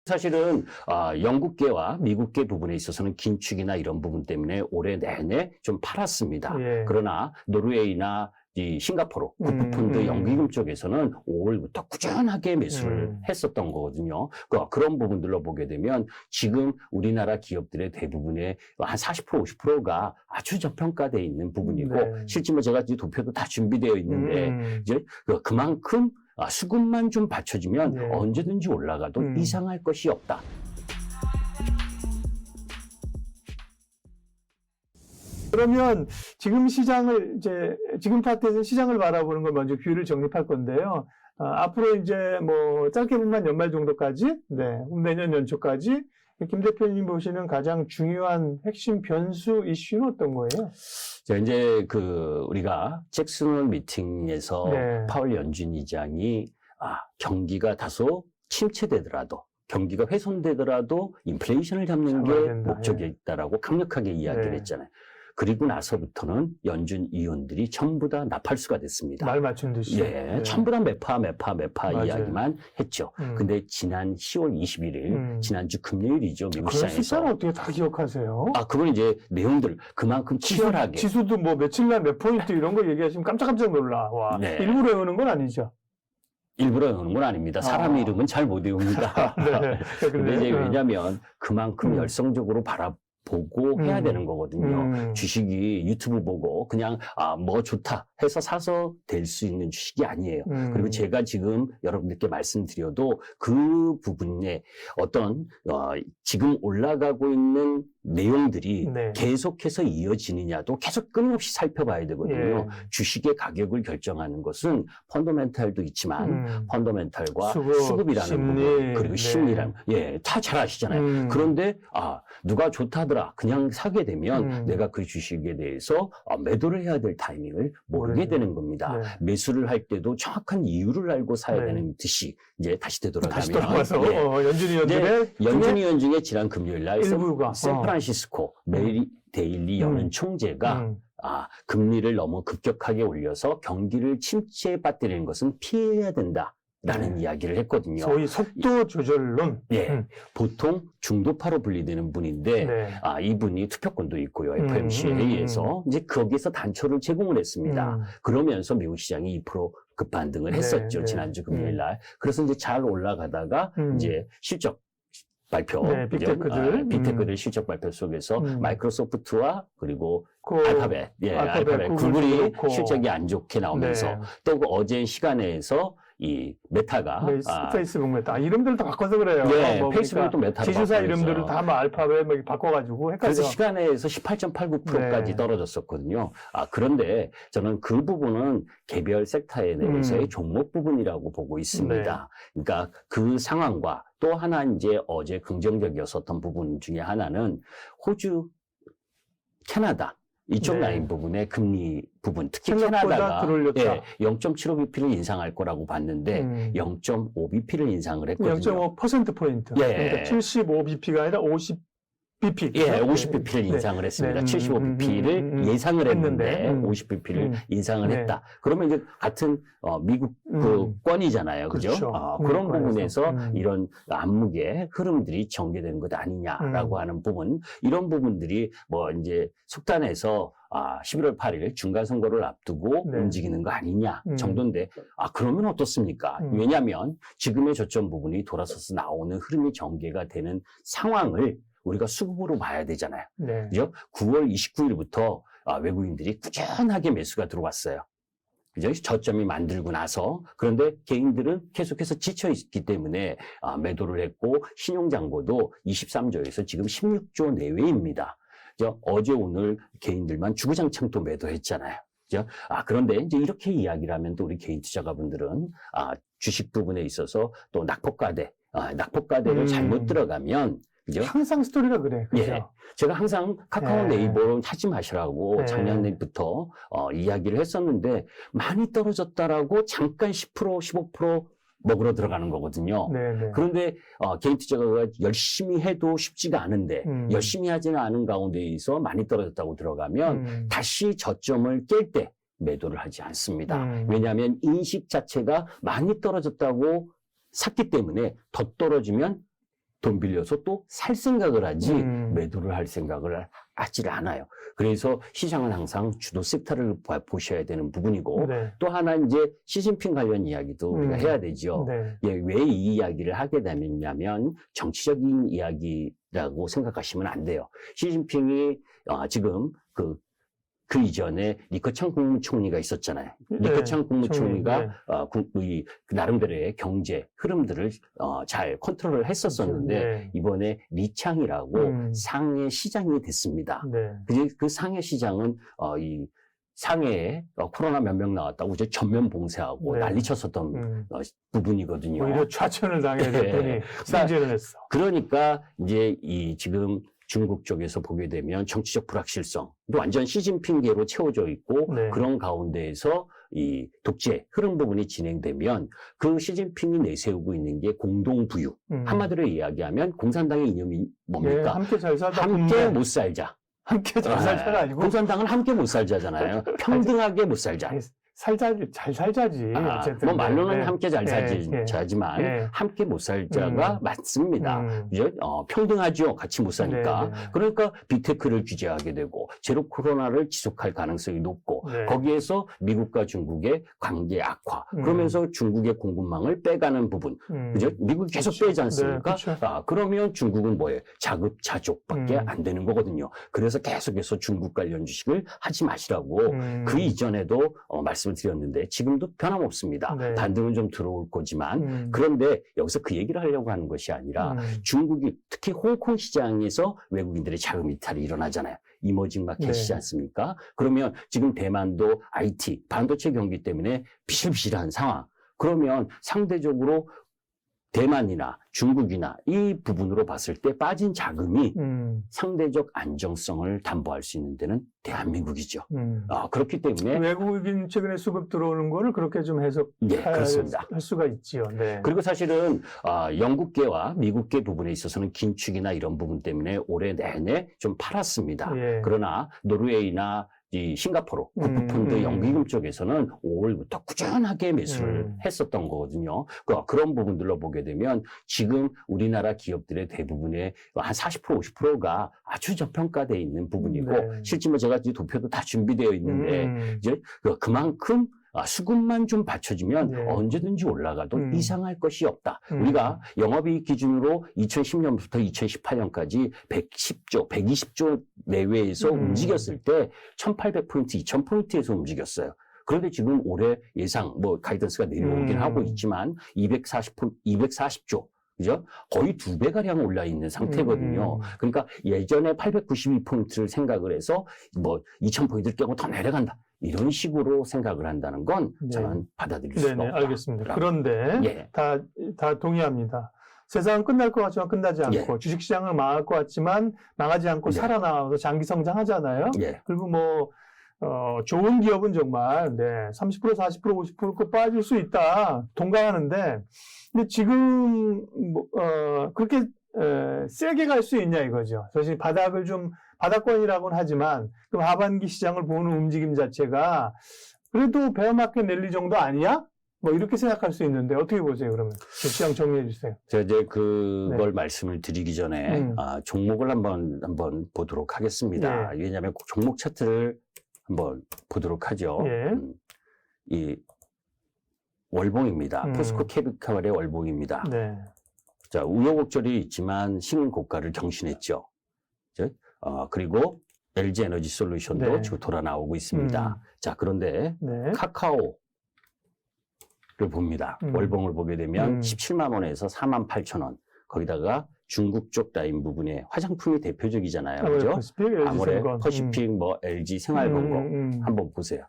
사실은 영국계와 미국계 부분에 있어서는 긴축이나 이런 부분 때문에 올해 내내 좀 팔았습니다. 예. 그러나 노르웨이나 이 싱가포르, 국부펀드 연기금 쪽에서는 5월부터 꾸준하게 매수를 했었던 거거든요. 그런 부분들로 보게 되면 지금 우리나라 기업들의 대부분의 한 40%, 50%가 아주 저평가되어 있는 부분이고 네. 실제 뭐 제가 이 도표도 다 준비되어 있는데 이제 그만큼 수급만 좀 받쳐주면 네. 언제든지 올라가도 이상할 것이 없다. 그러면 지금 시장을 지금 파트에서 시장을 바라보는 걸 먼저 뷰를 정립할 건데요. 앞으로 이제 뭐 짧게 보면 연말 정도까지, 내년 연초까지 김 대표님 보시는 가장 중요한 핵심 변수 이슈는 어떤 거예요? 자, 이제 우리가 잭슨홀 미팅에서 파월 연준 의장이 경기가 다소 침체되더라도 경기가 훼손되더라도 인플레이션을 잡는 게 목적이 있다라고 강력하게 이야기를 했잖아요. 그리고 나서부터는 연준 위원들이 전부 다 나팔수가 됐습니다. 말 맞춘 듯이. 전부 다 매파 맞아요. 이야기만 했죠. 근데 지난 10월 21일, 지난주 금요일이죠, 미국 그럴 수 시장에서. 있잖아요. 어떻게 다 기억하세요? 그건 이제 내용들 그만큼 치열하게. 지수도 뭐 며칠날 몇 포인트 이런 거 얘기하시면 깜짝깜짝 놀라. 와, 일부러 외우는 건 아니죠. 일부러 외우는 건 아닙니다. 사람 이름은 잘 못 외웁니다. 근데 이제 왜냐면 그만큼 열성적으로 보고 해야 되는 거거든요. 주식이 유튜브 보고 그냥 뭐 좋다 해서 사서 될 수 있는 주식이 아니에요. 그리고 제가 지금 여러분들께 말씀드려도 그 부분에 어떤 지금 올라가고 있는 내용들이 계속해서 이어지느냐도 계속 끊임없이 살펴봐야 되거든요. 주식의 가격을 결정하는 것은 펀더멘탈도 있지만 펀더멘탈과 수급이라는 심리, 부분 그리고 심리라는 다 잘 아시잖아요. 그런데 누가 좋다더라 그냥 사게 되면 내가 그 주식에 대해서 매도를 해야 될 타이밍을 모르게 되는 겁니다. 매수를 할 때도 정확한 이유를 알고 사야 되는 듯이 이제 다시 되돌아가면 다시 돌아와서 연준 위원 중에 지난 금요일 날 일부가 샌프란시스코 메리 데일리 연은 총재가 금리를 너무 급격하게 올려서 경기를 침체에 빠뜨리는 것은 피해야 된다. 라는 이야기를 했거든요. 소위 속도 조절론. 보통 중도파로 분리되는 분인데, 이분이 투표권도 있고요. FOMC 회의에서 이제 거기에서 단초를 제공을 했습니다. 그러면서 미국 시장이 2% 급반등을 했었죠. 지난주 금요일 날. 그래서 이제 잘 올라가다가 이제 실적 발표, 빅테크들 실적 발표 속에서 마이크로소프트와 그리고 알파벳, 구글이 실적이 안 좋게 나오면서 또 어제 시간에서 이 메타가 페이스북 메타 이름들 다 바꿔서 그래요. 페이스북도 메타로 지주사 이름들을 다 알파벳 바꿔가지고 헷갈려. 그래서 시간에서 18.89%까지 떨어졌었거든요. 그런데 저는 그 부분은 개별 섹터에 대해서의 종목 부분이라고 보고 있습니다. 그러니까 그 상황과 또 하나 이제 어제 긍정적이었었던 부분 중에 하나는 호주, 캐나다 이쪽 라인 부분의 금리 부분, 특히 캐나다가 0.75bp를 인상할 거라고 봤는데 0.5bp를 인상을 했거든요. 0.5%포인트. 그러니까 75bp가 아니라 50bp. 50bp를 인상을 했습니다. 75bp를 예상을 했는데 50bp를 인상을 했다. 그러면 이제 같은 미국 그 권이잖아요. 그죠? 그런 부분에서 이런 암묵의 흐름들이 전개되는 것 아니냐라고 하는 부분, 이런 부분들이 뭐 이제 속단해서 11월 8일 중간선거를 앞두고 움직이는 거 아니냐 정도인데, 그러면 어떻습니까? 왜냐하면 지금의 저점 부분이 돌아서서 나오는 흐름이 전개가 되는 상황을 우리가 수급으로 봐야 되잖아요. 그죠? 9월 29일부터 외국인들이 꾸준하게 매수가 들어왔어요. 그죠? 저점이 만들고 나서. 그런데 개인들은 계속해서 지쳐 있기 때문에 매도를 했고, 신용잔고도 23조에서 지금 16조 내외입니다. 그죠? 어제 오늘 개인들만 주구장창 또 매도했잖아요. 그죠? 그런데 이제 이렇게 이야기를 하면 또 우리 개인 투자가분들은 주식 부분에 있어서 또 낙폭과대를 잘못 들어가면, 그죠? 항상 스토리가 그래. 그죠? 제가 항상 카카오 네이버 하지 마시라고 작년부터 이야기를 했었는데, 많이 떨어졌다라고 잠깐 10%, 15% 먹으러 들어가는 거거든요. 그런데 개인 투자가 열심히 해도 쉽지가 않은데 열심히 하지는 않은 가운데에서 많이 떨어졌다고 들어가면 다시 저점을 깰 때 매도를 하지 않습니다. 왜냐하면 인식 자체가 많이 떨어졌다고 샀기 때문에 더 떨어지면 돈 빌려서 또 살 생각을 하지 매도를 할 생각을 하질 않아요. 그래서 시장은 항상 주도 섹터를 보셔야 되는 부분이고 네. 또 하나 이제 시진핑 관련 이야기도 우리가 해야 되죠. 네. 예, 왜 이 이야기를 하게 되냐면 정치적인 이야기라고 생각하시면 안 돼요. 시진핑이 지금 그 이전에 리커창 국무총리가 있었잖아요. 리커창 네, 국무총리가 나름대로의 경제 흐름들을 잘 컨트롤을 했었었는데 네. 이번에 리창이라고 상해 시장이 됐습니다. 네. 그 상해 시장은 이 상해에 코로나 몇 명 나왔다고 이제 전면 봉쇄하고 네. 난리쳤었던 부분이거든요. 오히려 좌천을 당해야 됐더니 네. 승진을 했어. 그러니까 이제 지금 중국 쪽에서 보게 되면 정치적 불확실성도 완전 시진핑계로 채워져 있고 네. 그런 가운데에서 이 독재 흐름 부분이 진행되면 그 시진핑이 내세우고 있는 게 공동부유. 한마디로 이야기하면 공산당의 이념이 뭡니까? 네, 함께 잘 살다 함께 못 살자. 함께 잘 살자가 아니고 공산당은 함께 못 살자잖아요. 평등하게 못 살자. 잘 살자지. 어쨌든. 뭐 말로는 네. 함께 잘 살자지만 네. 함께 못 살자가 맞습니다. 그죠? 평등하죠. 같이 못 사니까. 네, 네. 그러니까 빅테크를 규제하게 되고 제로 코로나를 지속할 가능성이 높고 네. 거기에서 미국과 중국의 관계 악화. 그러면서 중국의 공급망을 빼가는 부분. 그죠? 미국이 계속 그렇죠. 빼지 않습니까? 네, 그렇죠. 그러면 중국은 뭐예요? 자급자족밖에 안 되는 거거든요. 그래서 계속해서 중국 관련 주식을 하지 마시라고 그 이전에도 말씀을 드렸는데 지금도 변함없습니다. 네. 반등은 좀 들어올 거지만 그런데 여기서 그 얘기를 하려고 하는 것이 아니라 중국이 특히 홍콩 시장에서 외국인들의 자금 이탈이 일어나잖아요. 이머징 마켓이지 네. 않습니까? 그러면 지금 대만도 IT, 반도체 경기 때문에 비실비실한 상황. 그러면 상대적으로 대만이나 중국이나 이 부분으로 봤을 때 빠진 자금이 상대적 안정성을 담보할 수 있는 데는 대한민국이죠. 그렇기 때문에 외국인 최근에 수급 들어오는 거를 그렇게 좀 그렇습니다. 할 수가 있지요. 네. 그리고 사실은 영국계와 미국계 부분에 있어서는 긴축이나 이런 부분 때문에 올해 내내 좀 팔았습니다. 예. 그러나 노르웨이나 이 싱가포르, 구프펀드 연기금 쪽에서는 5월부터 꾸준하게 매수를 했었던 거거든요. 그런 부분들로 보게 되면 지금 우리나라 기업들의 대부분의 한 40%, 50%가 아주 저평가되어 있는 부분이고 네. 실제 뭐 제가 이제 도표도 다 준비되어 있는데 이제 그만큼 수급만 좀 받쳐주면 네. 언제든지 올라가도 이상할 것이 없다. 우리가 영업이익 기준으로 2010년부터 2018년까지 110조, 120조 내외에서 움직였을 때 1800포인트, 2000포인트에서 움직였어요. 그런데 지금 올해 예상, 가이던스가 내려오긴 하고 있지만 240조. 그죠? 거의 2배가량 올라 있는 상태거든요. 그러니까 예전에 892포인트를 생각을 해서 2000포인트를 깨고 더 내려간다. 이런 식으로 생각을 한다는 건 저는 받아들일 수가 없다. 알겠습니다. 그런데 다 동의합니다. 세상은 끝날 것 같지만 끝나지 않고 주식시장은 망할 것 같지만 망하지 않고 살아나와서 장기 성장하잖아요. 그리고 좋은 기업은 정말 30%, 40%, 50% 빠질 수 있다. 동감하는데 근데 지금 그렇게 세게 갈 수 있냐 이거죠. 사실 바닥권이라고는 하지만 그 하반기 시장을 보는 움직임 자체가 그래도 베어마켓 랠리 정도 아니야? 이렇게 생각할 수 있는데 어떻게 보세요, 그러면? 시장 정리해 주세요. 제가 이제 그걸 말씀을 드리기 전에 종목을 한번 보도록 하겠습니다. 왜냐하면 종목 차트를 한번 보도록 하죠. 이 월봉입니다. 포스코 캐피칼의 월봉입니다. 자, 우여곡절이 있지만 신고가를 경신했죠. 그리고 LG 에너지 솔루션도 지금 돌아 나오고 있습니다. 자, 그런데 카카오를 봅니다. 월봉을 보게 되면 17만 원에서 4만 8천 원. 거기다가 중국 쪽 라인 부분에 화장품이 대표적이잖아요. 그죠? 아모레, 퍼시픽, LG 생활건강 한번 보세요.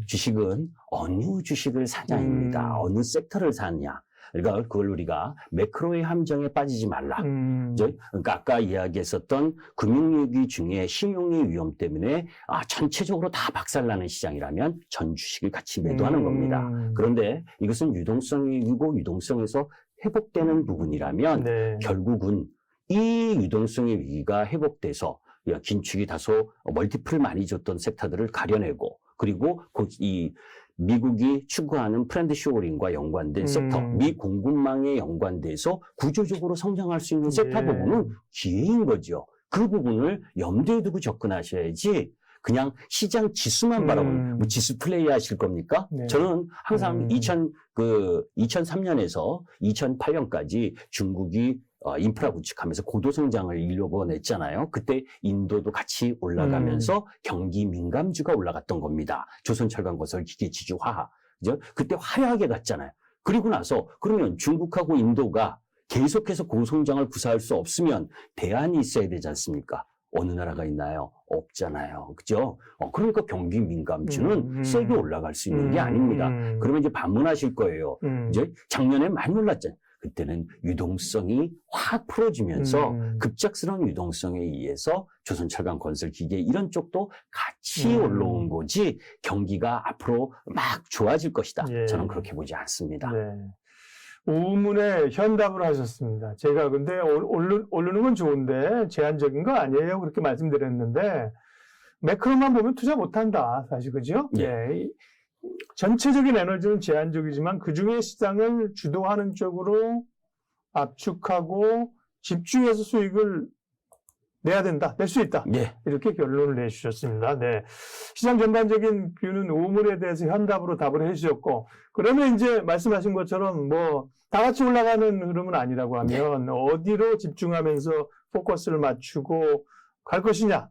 주식은 어느 주식을 사냐입니다. 어느 섹터를 사냐. 그러니까 그걸 우리가 매크로의 함정에 빠지지 말라. 그러니까 아까 이야기했었던 금융위기 중에 신용의 위험 때문에 전체적으로 다 박살나는 시장이라면 전 주식을 같이 매도하는 겁니다. 그런데 이것은 유동성이고 유동성에서 회복되는 부분이라면 결국은 이 유동성의 위기가 회복돼서 긴축이 다소 멀티플을 많이 줬던 섹터들을 가려내고 그리고 이 미국이 추구하는 프렌드 쇼어링과 연관된 섹터, 미 공급망에 연관돼서 구조적으로 성장할 수 있는 섹터 부분은 기회인 거죠. 그 부분을 염두에 두고 접근하셔야지 그냥 시장 지수만 바라보는, 뭐 지수 플레이 하실 겁니까? 네. 저는 항상 2003년에서 2008년까지 중국이 인프라 구축하면서 고도 성장을 이뤄냈잖아요. 그때 인도도 같이 올라가면서 경기 민감주가 올라갔던 겁니다. 조선철강건설 기계지주 화학. 그죠? 그때 화려하게 갔잖아요. 그리고 나서 그러면 중국하고 인도가 계속해서 고성장을 구사할 수 없으면 대안이 있어야 되지 않습니까? 어느 나라가 있나요? 없잖아요. 그죠? 그러니까 경기 민감주는 세게 올라갈 수 있는 게 아닙니다. 그러면 이제 반문하실 거예요. 이제 작년에 많이 올랐잖아요. 그때는 유동성이 확 풀어지면서 급작스러운 유동성에 의해서 조선철강건설기계 이런 쪽도 같이 올라온 거지 경기가 앞으로 막 좋아질 것이다. 예. 저는 그렇게 보지 않습니다. 네. 우문에 현답을 하셨습니다. 제가 근데 오르는 건 좋은데 제한적인 거 아니에요? 그렇게 말씀드렸는데 매크로만 보면 투자 못한다. 사실 그죠? 예. 네. 전체적인 에너지는 제한적이지만 그중에 시장을 주도하는 쪽으로 압축하고 집중해서 수익을 내야 된다. 낼 수 있다. 예. 이렇게 결론을 내주셨습니다. 네. 시장 전반적인 뷰는 우물에 대해서 현답으로 답을 해주셨고, 그러면 이제 말씀하신 것처럼 뭐, 다 같이 올라가는 흐름은 아니라고 하면, 어디로 집중하면서 포커스를 맞추고 갈 것이냐.